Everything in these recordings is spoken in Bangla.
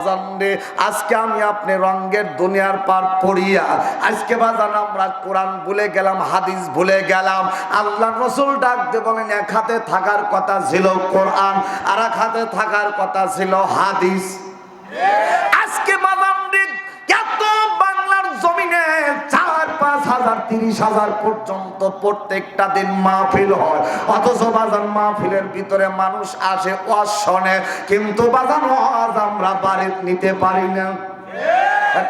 আজকে আমি আপনি রঙের দুনিয়ার পার পড়িয়া আজকে বাজান আমরা কোরআন ভুলে গেলাম, হাদিস ভুলে গেলাম। আল্লাহ রসুল ডাক দিয়ে বলেন, এক হাতে থাকার কথা ছিল কোরআন, আর এক হাতে থাকার কথা ছিল হাদিস। আজকে বাজান এত বাংলার জমিনে 4-5,000 30,000 পর্যন্ত প্রত্যেকটা দিন মাহফিল হয়, অথচ বাজান মাহফিলের ভিতরে মানুষ আসে ওয়াজ শোনে, কিন্তু বাজান ওয়াজ আমরা বাড়িতে নিতে পারি না।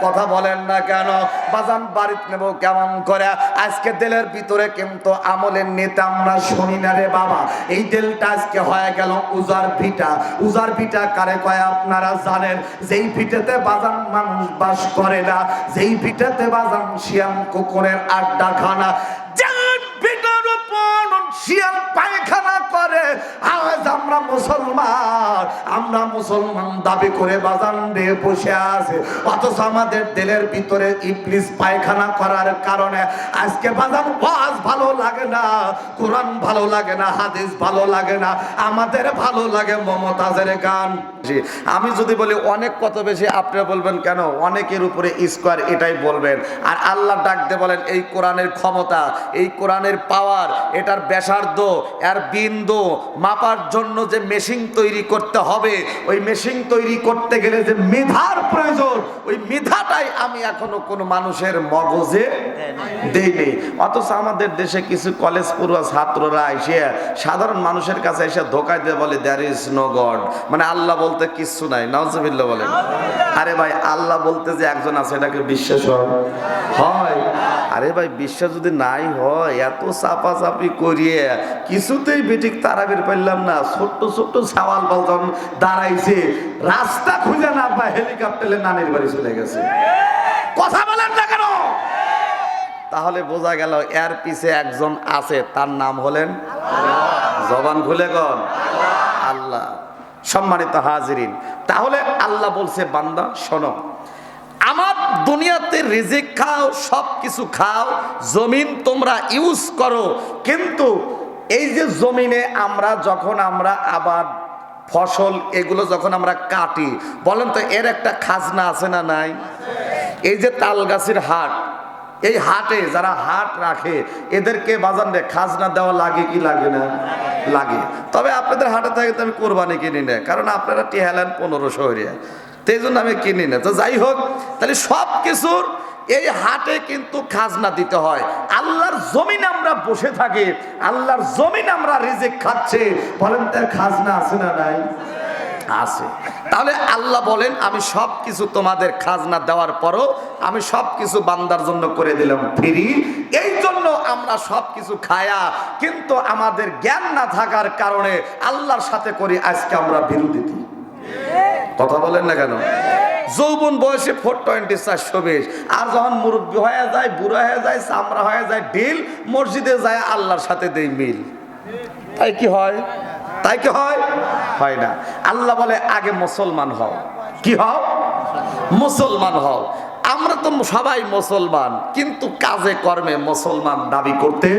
কথা বলেন না কেন? বাজান বাড়িতে নেব কেমন করে? আজকে দিলের ভিতরে কিন্তু আমলের নেতা আমরা শুনি না রে বাবা। এই দিলটা আজকে হয়ে গেল উজার ভিটা। উজার ভিটা কারে কয় আপনারা জানেন? যেই ভিটাতে বাজান মানুষ বাস করে না, যেই ভিটাতে বাজান শিয়াল কুকুরের আড্ডাখানা, যেই ভিটার উপর শিয়াল পায়খানা করে। আজ আমরা মুসলমান দাবি করে বাজান দিয়ে বসে আছে, অথচ আমাদের দিলের ভিতরে ইবলিস পায়খানা করার কারণে আজকে বাজান ওয়াজ ভালো লাগে না, কোরআন ভালো লাগে না, হাদিস ভালো লাগে না, আমাদের ভালো লাগে মমতাজের গান। আমি যদি বলি অনেক কত বেশি, আপনারা বলবেন কেন অনেকের উপরে স্কোয়ার, এটাই বলবেন। আর আল্লাহ ডাক দিয়ে বলেন, এই কোরআনের ক্ষমতা, এই কোরআনের পাওয়ার, এটার ব্যাসার্ধ এর বিন্দু মাপার জন্য যে মেশিন তৈরি করতে হবে, ওই মেশিন তৈরি করতে গেলে যে মেধার প্রয়োজন, ওই মেধাটাই আমি এখনো কোনো মানুষের মগজে দেইনি। অথচ আমাদের দেশে কিছু কলেজ পড়ুয়া ছাত্ররা এসে সাধারণ মানুষের কাছে এসে ধোঁকায় দিয়ে বলে দ্যার ইজ নো গড, মানে আল্লাহ বলতে কিচ্ছু নাই। নাউজুবিল্লাহ বলেন। আরে ভাই, আল্লাহ বলতে যে একজন আছে এটাকে বিশ্বাস হয়? আরে ভাই, বিশ্বাস যদি নাই হয়, এত চাপাচাপি করিয়ে কিছুতেই বেঠিক তারাবির পাইলাম না। ছোট্ট ছোট্ট সাওয়াল বলজন দাঁড়াইছে, রাস্তা খুঁজে না পায় হেলিকপ্টারে নানির বাড়ি চলে গেছে। কথা বলেন না কেন? তাহলে বোঝা গেল এর পিছে একজন আছে, তার নাম হলেন জবান খুলে কন আল্লাহ। সম্মানিত হাজিরিন, তাহলে আল্লাহ বলছে, বান্দা শোনো, আমার দুনিয়াতে রিজিক খাও, সব কিছু খাও, জমিন তোমরা ইউজ করো, কিন্তু এই যে জমিনে যখন আমরা আবাদ ফসল এগুলো যখন আমরা কাটি, বলেন তো এর একটা খাজনা আছে না নাই? এই যে তালগাছির হাট, এই হাটে যারা হাট রাখে এদেরকে বাজান রে খাজনা দেওয়া লাগে কি লাগে না? লাগে। তবে আপনাদের হাটে থাকে তো আমি কোরবানি কিনি না, কারণ আপনারা টিহালেন 1500 হরিয়া, সেই জন্য আমি কিনি না। তো যাই হোক, তাহলে সব কিছুর এই হাটে কিন্তু খাজনা দিতে হয়। আল্লাহর জমিন আমরা বসে থাকি, আল্লাহর জমিন আমরা রিজিক খাচ্ছি, বলেন তার খাজনা আছে না নাই? আছে। তাহলে আল্লাহ বলেন, আমি সব কিছু তোমাদের খাজনা দেওয়ার পরও আমি সব কিছু বান্দার জন্য করে দিলাম ফ্রি। এই জন্য আমরা সব কিছু খায়া, কিন্তু আমাদের জ্ঞান না থাকার কারণে আল্লাহর সাথে করি আজকে আমরা বিরোধিতা। কথা বলেন না কেন? যৌবন বয়সে 420 420, আর যখন মুরব্বী হয়ে যায়, বুড়া হয়ে যায়, চামড়া হয়ে যায় ঢিল, মসজিদে যায় আল্লাহর সাথে দেই মিল। তাই কি হয়? তাই কি হয়? হয় না। আল্লাহ বলে আগে মুসলমান হও। কি হও? মুসলমান হও। আমরা তো সবাই মুসলমান, কিন্তু কাজে কর্মে মুসলমান দাবি করতে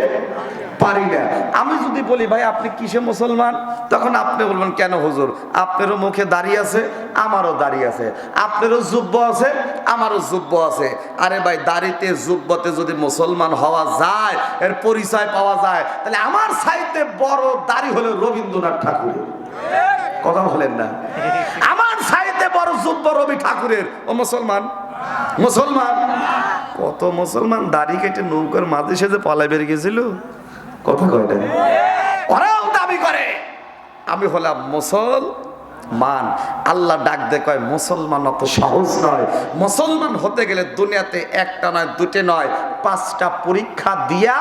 পারি না। আমি যদি বলি ভাই আপনি কিসে মুসলমান, তখন আপনি বলবেন কেন হুজুর, আপনারও মুখে দাড়ি আছে, আমারও দাড়ি আছে, আপনারও জুব্ব আছে, আমারও জুব্ব আছে। আরে ভাই, দাড়িতে জুব্বতে যদি মুসলমান হওয়া যায়, এর পরিচয় পাওয়া যায়, তাহলে আমার চাইতে বড় দাড়ি হলো রবীন্দ্রনাথ ঠাকুরের। কথা বলেন না? আমার চাইতে বড় জুব্ব রবি ঠাকুরের। ও মুসলমান? মুসলমান? কত মুসলমান দাড়ি কেটে নৌকার মাঝে সেজে পালাই বেরিয়ে গেছিল। কথা কয় না? ওরাও দাবি করে আমি হলাম মুসলমান। আল্লাহ ডাক দে কয়, মুসলমান অত সহজ নয়। মুসলমান হতে গেলে দুনিয়াতে একটা নয়, দুটো নয়, 5টা পরীক্ষা দিয়া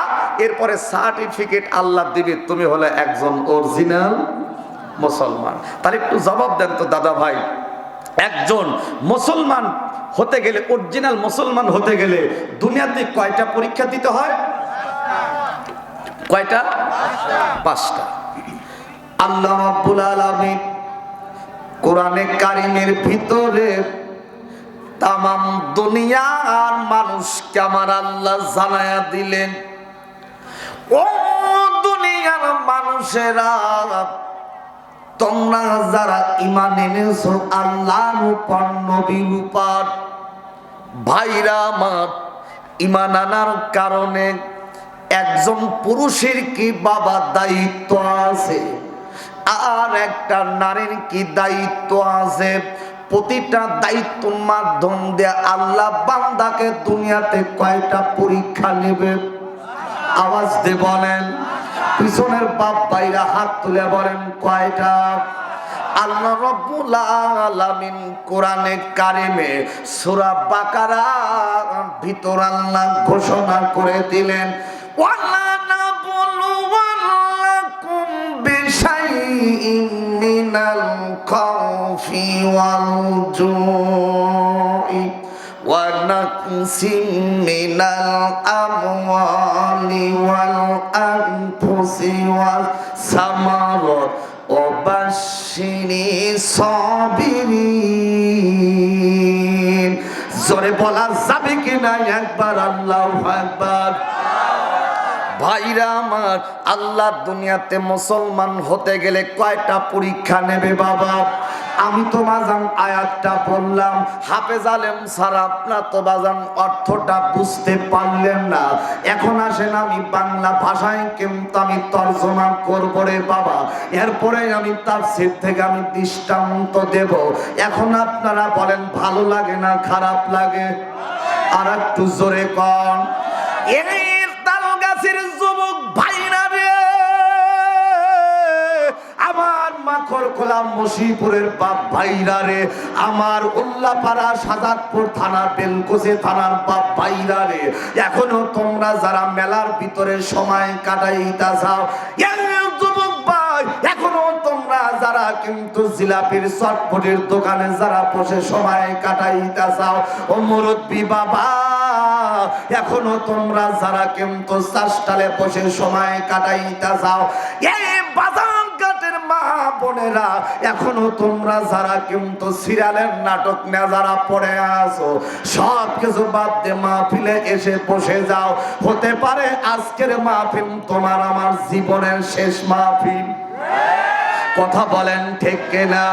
এরপরে সার্টিফিকেট আল্লাহ দিবে, তুমি হলে একজন অরিজিনাল মুসলমান। তাহলে একটু জবাব দেন তো দাদা ভাই, একজন মুসলমান হতে গেলে, অরিজিনাল মুসলমান হতে গেলে দুনিয়াতে কয়টা পরীক্ষা দিতে হয়? কয়টা? 5টা। আল্লাহ রাব্বুল আলামিন কোরআনে কারিমের ভিতরে তামাম দুনিয়ার মানুষকে আমার আল্লাহ জানায়া দিলেন, ও দুনিয়ার মানুষেরা, তোমরা যারা ঈমান এনেছো আল্লাহর উপর, নবীর উপর, ভাইরা আমার, ঈমান আনার কারণে একজন পুরুষের কি বাবা দায়িত্ব আছে, আর একটা নারীর কি দায়িত্ব আছে। প্রতিটা দায়িত্বের মাধ্যম দিয়ে আল্লাহ বান্দাকে দুনিয়াতে কয়টা পরীক্ষা নেবে? আওয়াজ দিয়ে বলেন, পিছনের বাপ ভাইরা হাত তুলে বলেন কয়টা? আল্লাহ রাব্বুল আলামিন কোরআনে কারিমে সূরা বাকারার ভিতর আল্লাহ ঘোষণা করে দিলেন, ওয়ালা নাবলুওয়ান্নাকুম বিশাইইন মিনাল খাউফি ওয়াল জুই ওয়া নাকসিম মিনাল আমওয়ালি ওয়াল আনফুসি ওয়াস সামারাত ওয়াবাশশিরি সাবিরিন। জোরে বলা যাবে কিনা একবার আল্লাহু আকবার? ভাইরা আমার, আল্লাহ দুনিয়াতে মুসলমান হতে গেলে কয়টা পরীক্ষা নেবে বাবা? আমি তো বাজান আয়াতটা বললাম, হাফেজ আলেম সারা আপনার তো বাজান অর্থটা বুঝতে পারলেন না। এখন আসেন আমি বাংলা ভাষায় কিন্তু আমি তর্জমা করব রে বাবা, এরপরে আমি তাফসীর থেকে আমি দৃষ্টান্ত দেব। এখন আপনারা বলেন ভালো লাগে না খারাপ লাগে? আর একটু জোরে কন। এই তালগাছির যুবক ভাইরা রে, আমার মাখর খোলা মশিপুরের বাপ ভাইরা রে, আমার উল্লাপাড়া সাজাদপুর থানা বেলকুচি থানার বাপ ভাইরা রে, এখনো তোমরা যারা মেলার ভিতরে সময় কাটাইতা যাও, যুবক ভাই এখনো তোমরা যারা কিন্তু জিলাপির চটপটির দোকানে যারা বসে সময় কাটাইতা যাও, ও মুরব্বি বাবা এখনো তোমরা যারা কিন্তু চাষটালে বসে সময় কাটাইতা যাও, এই বাজার ঘাটের মা বোনেরা এখনো তোমরা যারা কিন্তু সিরিয়ালের নাটক নিয়ে যারা পড়ে আছো, সব কিছু বাদ দিয়ে মাহফিলে এসে বসে যাও। হতে পারে আজকের মাহফিল তোমার আমার জীবনের শেষ মাহফিল। কথা বলেন ঠিক কিনা?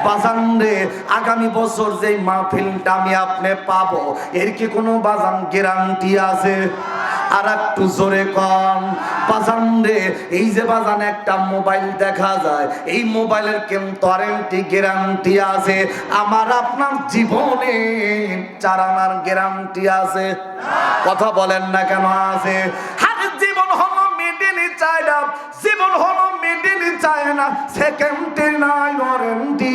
বাজান রে, আগামী বছর যেই মাহফিলটা আমি আপনি পাবো, এর কি কোনো বাজান গ্যারান্টি আছে? আর একটু জোরে কম। বাজান রে, এই যে বাজান একটা মোবাইল দেখা যায়, এই মোবাইলের কিন্তু ওয়ারেন্টি গ্যারান্টি আছে। আমার আপনার জীবনে 4 আনার গ্যারান্টি আছে। কথা বলেন না কেন আছে? জীবন হলো মিডিল চায়না, জীবন হলো মিডিল চায়না, সেকেন্ডে নাই ওয়ারেন্টি।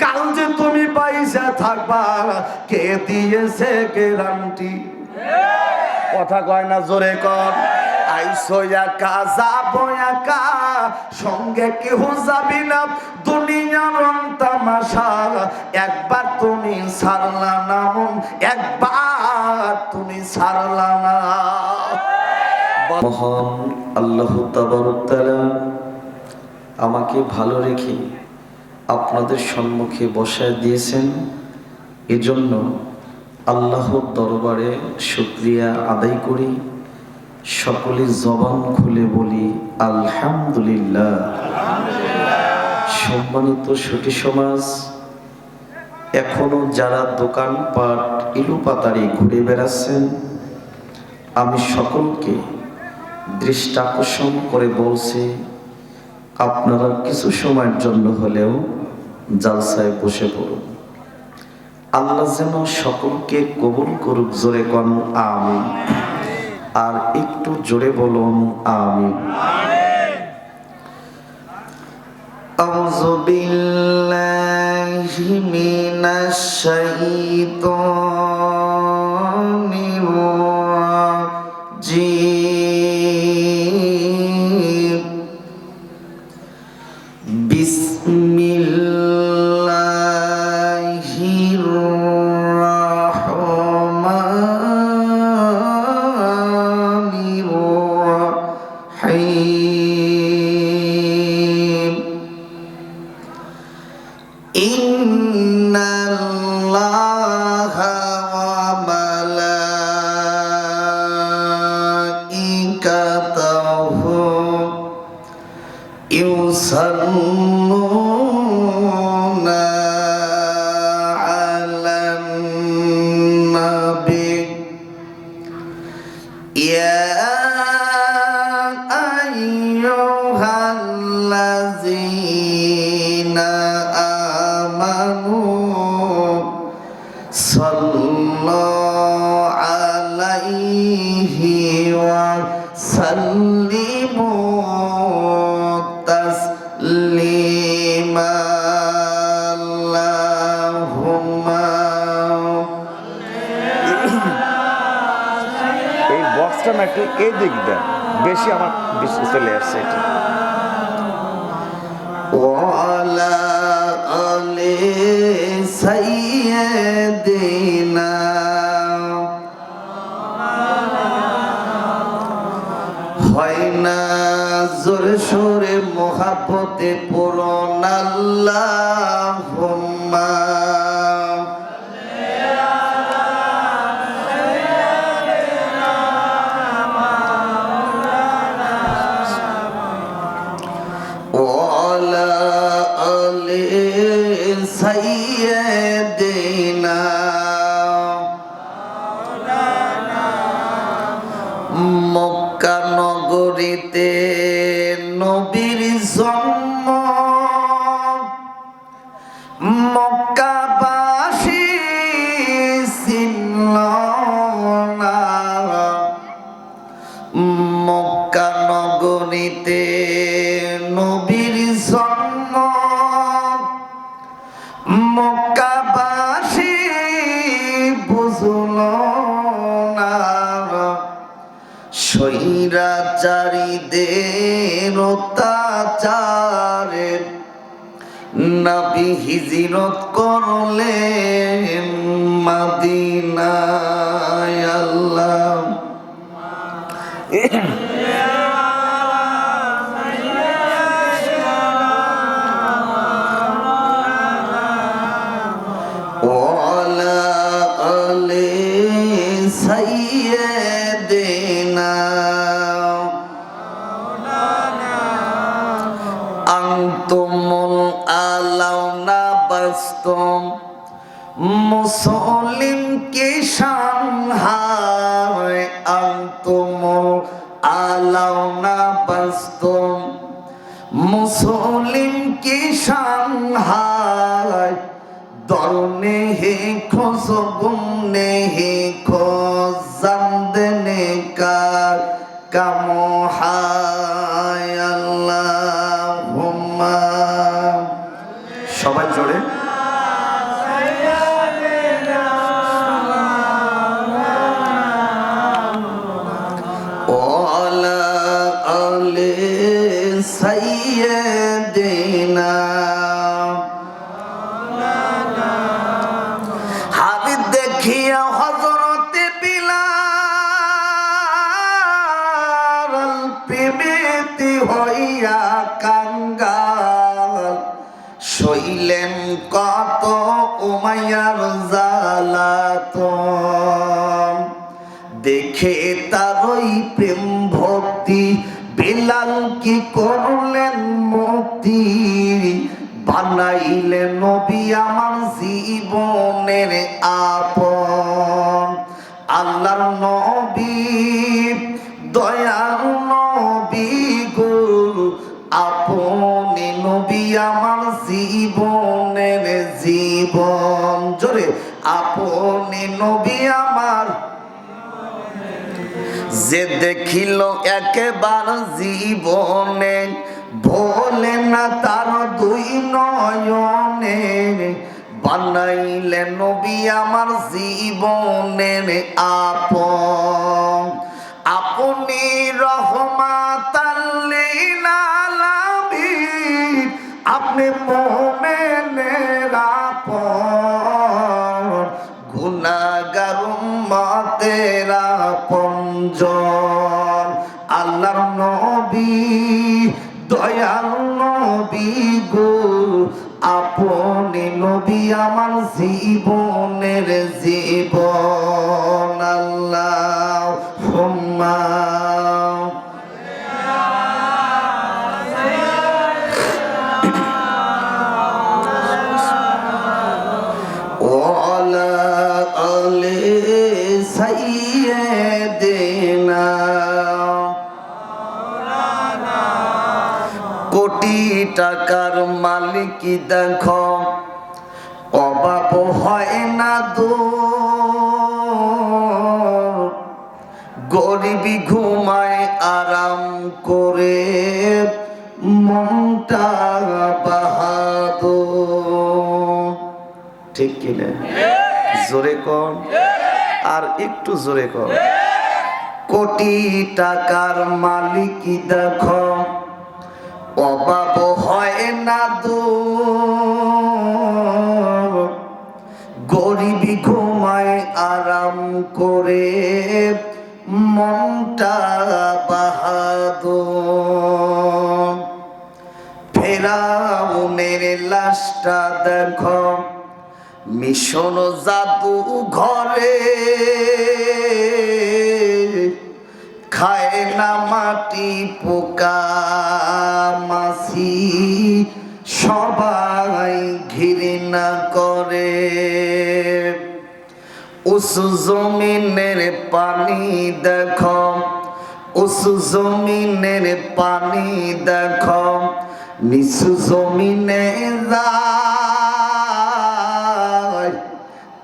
কাল যে তুমি পয়সা থাকবা, কে দিয়েছে গ্যারান্টি? কথা কয় না, জোরে কর। আইসো একা যাবো একা, সঙ্গে কেউ যাবি না, দুনিয়ার তামাশা একবার তুমি ছাড়লা না মন, একবার তুমি ছাড়লা না। মহান আল্লাহ তাবারক তাআলা আমাকে ভালো রেখে আপনাদের সম্মুখে বসায় দিয়েছেন, এজন্য আল্লাহর দরবারে শুকরিয়া আদায় করি। সকলে জবান খুলে বলি আলহামদুলিল্লাহ। সম্মানিত সুধী সমাজ, এখনো যারা দোকানপাট ইলুপাতাড়ি ঘুরে বেড়াচ্ছেন, আমি সকলকে দৃষ্টি আকর্ষণ করে বলছি, আপনারা কিছু সময়ের জন্য হলেও জালসায় বসে পড়ুন। আল্লাহ যেন সকলকে কবুল করুক। জোরে কোন আমিন। আর একটু জোরে বলুন আমিন। আউযু বিল্লাহি মিনাশ শাইতানির রাজিম। বিসমিল্লাহির রাহমানির রাহিম। ইন্নাল্লাহা ওয়া মালাইকাতাহু ইউসাল্লুনা সাল্লাল্লাহু আলাইহি ওয়া সাল্লিমু তাসলিমা আল্লাহুম্মা। এই বক্সটা না একটু এই দিক দেন, বেশি আমার বেশি চলে আসছে এটা। ওয়ালা আলি সাইয়্যিদিনা হয় না জোর সুরে মোহাব্বতে পূরণ আল্লাহুম্মা। ওয়ালা আলি সাইয়্যিদিনা মক্কা নগরীতে নবীর জন্ম, মক্কাবাসী চিনল না। মক্কা নগরীতে নবীর জন্ম, মক্কাবাসী বুঝল না। স্বৈরাচারীদের অত্যাচারে নবী হিজরত করলেন মদিনায় আল্লাহ। ওয়ালা আলি সাইয়্যিদিনা আনতুমুল আলাউনা বাস্তম মুসলিম কি শান হায়। আনতুমুল আলাউনা বাস্তম মুসলিম কি শান হায়। দরনে হে খোঁজ গুমনে হে খোঁজ জানদনে কার কামো হায় আল্লাহুম্মা। সবাই জোরে ওয়ালা আলি সাইয়্যিদিনা হাবিব দেখিয়া হযরতে বিলাল প্রেমেতে হইয়া কাঙ্গাল। সইলেন কত উমাইয়ার জালাতন, দেখে তারই প্রেম ভক্তি বিলাল কি করলেন মুক্তি। বানাইলেন নবী আমার জীবনের আপন। আল্লাহর নবী দয়াল নবী গো, আপনি নবী আমার জীবনের জীবন। জোরে আপনি নবী আমার। যে দেখিল একেবার জীবনে ভোলে না তার দুই নয়নে। বানাইলে নবী আমার জীবনের আপন। আপনি রহমাতাল লিল আলামিন, আপনি মুমিনের আপন। গুনাহগার উম্মতের আপনজন। আল্লাহর নবী দয়াল নবী গো, আপনি নবী আমার জীবনের জীবন আল্লাহুম্মা। ওয়ালা আলি সাইয়্যিদিনা কোটি টাকার মালিক দেখো অভাব হয় না দূর। গরিবি ঘুমায় আরাম করে, মনটা বাহাদুর। ঠিক কিনা? জোরে কর, আর একটু জোরে কর। কোটি টাকার মালিক দেখো, অভাব হয় না দূর। গরিবি ঘুমায় আরাম করে, মনটা বাহাদুর। ফেরাউনের লাশটা দেখো, মিশন জাদু ঘরে, খায় না মাটি পোকা মাছি, সবাই ঘৃণা করে। উঁচু জমিনের পানি দেখো, উঁচু জমিনের পানি দেখো, নিচু জমিনে যায়।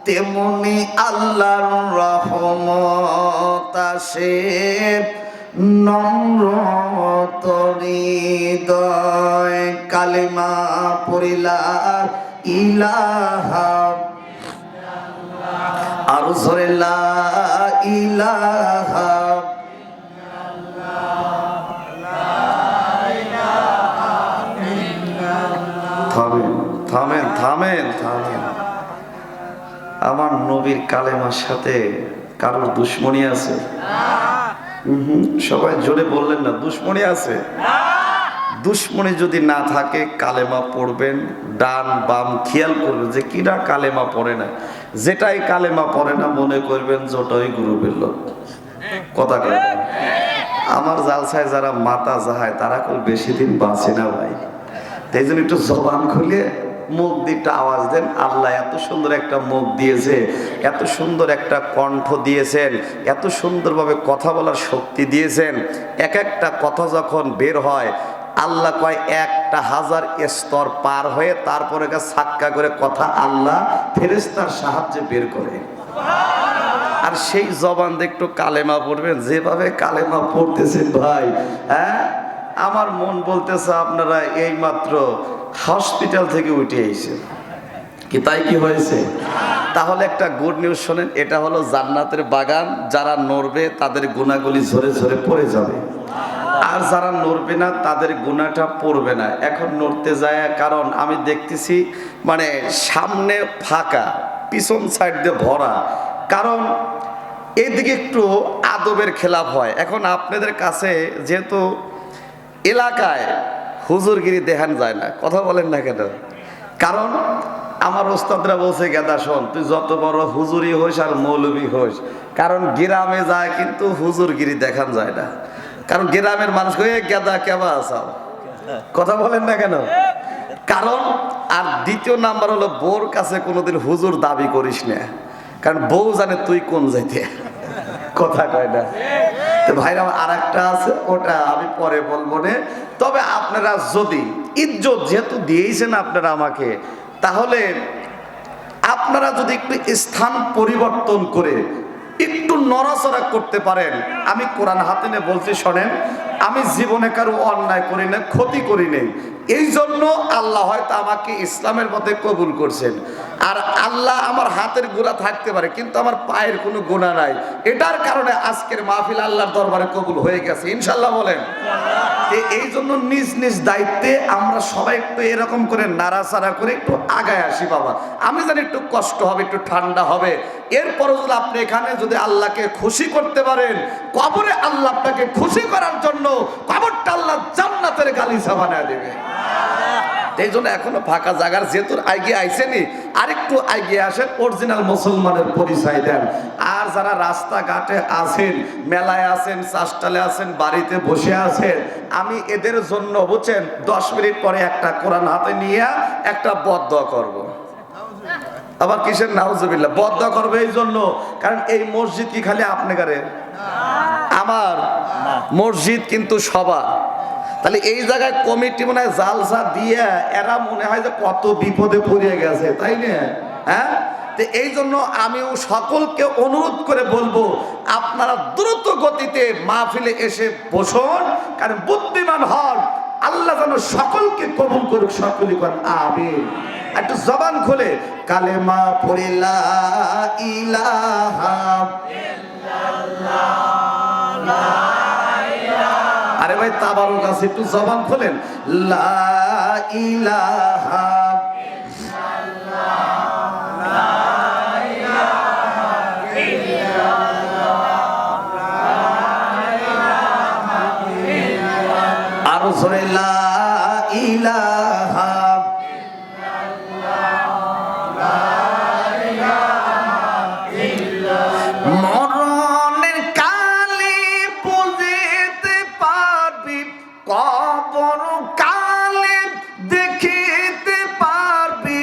তেমনি আল্লাহর রহমত আসে নম্র হৃদয়। কালিমা পড়িলা ইলাহা, আর জোরে লা ইলাহা। থামেন থামেন থামেন থামেন। আমার নবীর কালেমার সাথে কারোর দুশ্মনী আছে? সবাই জোরে বললেন না, দুশ্মনী আছে? দুশ্মনী যদি না থাকে কালেমা পড়বেন, ডান বাম খেয়াল করবেন যে কিরা কালেমা পড়ে না। যেটাই কালেমা পড়ে না মনে করবেন যেটাই গ্রুপের লোক। কথা কয় না? আমার জালসায় যারা মাতা যাহায় তারা খুব বেশি দিন বাঁচে না ভাই। তাই জন্য একটু জবান খুলে মুখ দিয়ে একটা আওয়াজ দেন। আল্লাহ এত সুন্দর একটা মুখ দিয়েছে, এত সুন্দর একটা কণ্ঠ দিয়েছেন, এত সুন্দরভাবে কথা বলার শক্তি দিয়েছেন। এক একটা কথা যখন বের হয় আল্লাহ কয় 1000 স্তর পার হয়ে তারপরে সাক্কা করে কথা আল্লাহ ফেরেশতার সাহায্যে বের করে। আর সেই জবান দিয়ে একটু কালেমা পড়বেন, যেভাবে কালেমা পড়তেছেন ভাই, হ্যাঁ আমার মন বলতেছে আপনারা এই মাত্র হসপিটাল থেকে উঠে এসেছেন। কি তাই কি হয়েছে? তাহলে একটা গুড নিউজ শোনেন, এটা হলো জান্নাতের বাগান। যারা নড়বে তাদের গুনাহগুলি ঝরে ঝরে পড়ে যাবে, আর যারা নড়বে না তাদের গুনাহটা পড়বে না। এখন নড়তে যায়, কারণ আমি দেখতেছি মানে সামনে ফাঁকা, পিছন সাইড দিয়ে ভরা, কারণ এইদিকে একটু আদবের খেলাপ হয়। এখন আপনাদের কাছে যেহেতু এলাকায় হুজুরগিরি দেখান যায় না, কথা বলেন না কেন? কারণ আমার ওস্তাদরা বলছে গেদা শোন, তুই যত বড় হুজুরি হইস আর মৌলবী হইস, কারণ গ্রামে যায় কিন্তু হুজুরগিরি দেখান যায় না। কারণ গ্রামের মানুষ গেদা কেবা আসাও, কথা বলেন না কেন? কারণ আর দ্বিতীয় নাম্বার হলো বোর কাছে কোনোদিন হুজুর দাবি করিস না, কারণ বউ জানে তুই কোন যাইতে, কথা কয় না? তো ভাইরা আর একটা আছে, ওটা আমি পরে বলবো না। তবে আপনারা যদি ইজ্জত যেহেতু দিয়েছেন আপনারা আমাকে, তাহলে আপনারা যদি একটু স্থান পরিবর্তন করে একটু নড়াচড়া করতে পারেন। আমি কোরআন হাতে নিয়ে বলছি শোনেন, আমি জীবনে কারো অন্যায় করি না, ক্ষতি করি নাই, এই জন্য আল্লাহ হয়তো আমাকে ইসলামের পথে কবুল করছেন। আর আল্লাহ আমার হাতের গুনাহ থাকতে পারে কিন্তু আমার পায়ের কোনো গুনাহ নাই, এটার কারণে আজকের মাহফিল আল্লাহর দরবারে কবুল হয়ে গেছে ইনশাআল্লাহ। বলেন এই জন্য নিজ নিজ দায়িত্বে আমরা সবাই একটু এরকম করে নাড়াচাড়া করে একটু আগায় আসি বাবা। আমি জানি একটু কষ্ট হবে, একটু ঠান্ডা হবে, এরপরও যদি আপনি এখানে যদি আল্লাহকে খুশি করতে পারেন, কবরে আল্লাহ আপনাকে খুশি করার জন্য কবরটা আল্লাহ জান্নাতের গালিচা বানায় দেবে। এই জন্য এখনো ফাঁকা জায়গার যেহেতু এগিয়ে আইসেনি, আরেকটু এগিয়ে আসেন, অরিজিনাল মুসলমানের পরিচয় দেন। আর যারা রাস্তাঘাটে আছেন, মেলায় আছেন, চাষটালে আছেন, বাড়িতে বসে আছেন, আমি এদের জন্য বুঝছেন 10 মিনিট পরে একটা কোরআন হাতে নিয়ে একটা বদদোয়া করব। আবার কিসের নাউজুবিল্লাহ বদদোয়া করবে? এই জন্য কারণ এই মসজিদ কি খালি আপনাদের? আমার মসজিদ কিন্তু সবার। তাহলে এই জায়গায় কমিটি মনে হয় জালসা দিয়ে এরা মনে হয় যে কত বিপদে পড়ে গেছে, তাই না? হ্যাঁ, তো এই জন্য আমিও সকলকে অনুরোধ করে বলবো আপনারা দ্রুত গতিতে মাহফিলে এসে বসুন, কারণ বুদ্ধিমান হন, আল্লাহ যেন সকলকে কবুল করুক, সকলে করেন আমিন। একটু জবান খুলে কালেমা পড়ে লা ইলাহা ইল্লাল্লাহ। আরে ভাই তাবারুক আছে, একটু জবান খুলেন লা ইলাহা আরো জোরে লা ইলাহা মরণের কালে বুঝতে পারবি, কবর কালে দেখিতে পারবি,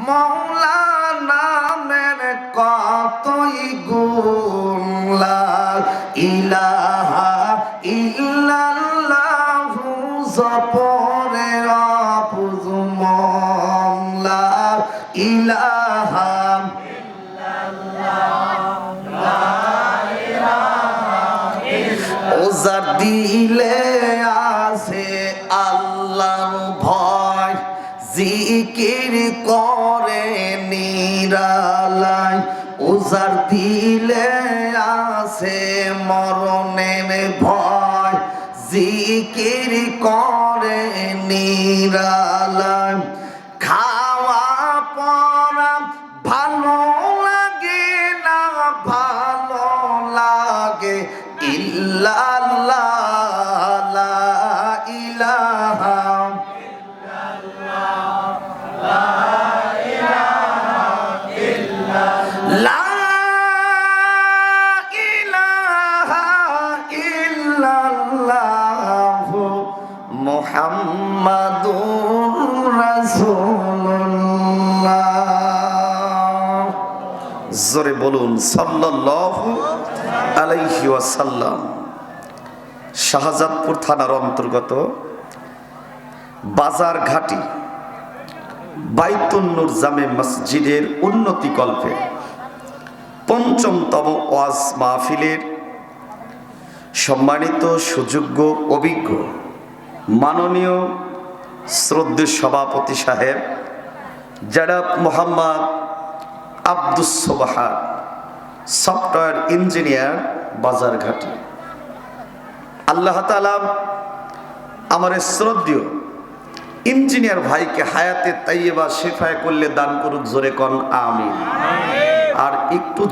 মওলা নামের কতই গুণ। লা ইলাহা ইল্লাল্লাহু জপরে অপুজুম, লা ইলাহা ওজার দিলে আছে আল্লাহর ভয়, জিকির করে নিরালায়। ওজার দিলে আছে মরণের ভয়, জিকির করে নিরালায়। খাওয়া পরা ভালো লাগে না, ভালো লাগে ইল্লাল্লাহ, লা ইলাহা লা ইলাহা ইল্লাল্লাহ মুহাম্মাদুর রাসূলুল্লাহ। জোরে বলুন সাল্লাল্লাহু আলাইহি ওয়াসাল্লাম। শাহজাদপুর থানার অন্তর্গত বাজার ঘাটি বাইতুন নূর জামে মসজিদের উন্নতি কল্পে পঞ্চমতম ওয়াজ মাহফিলের সম্মানিত সুযোগ্য অভিজ্ঞ মাননীয় শ্রদ্ধেয় সভাপতি সাহেব জনাব মোহাম্মদ আব্দুস সোবহান, সফটওয়্যার ইঞ্জিনিয়ার, বাজারঘাটি। আল্লাহ তাআলা আমার শ্রদ্ধেয় ইঞ্জিনিয়ার ভাইকে হায়াতে তাইয়্যিবা শিফায়ে করলে দান করুক, জোরে কোন আমিন। আর একটু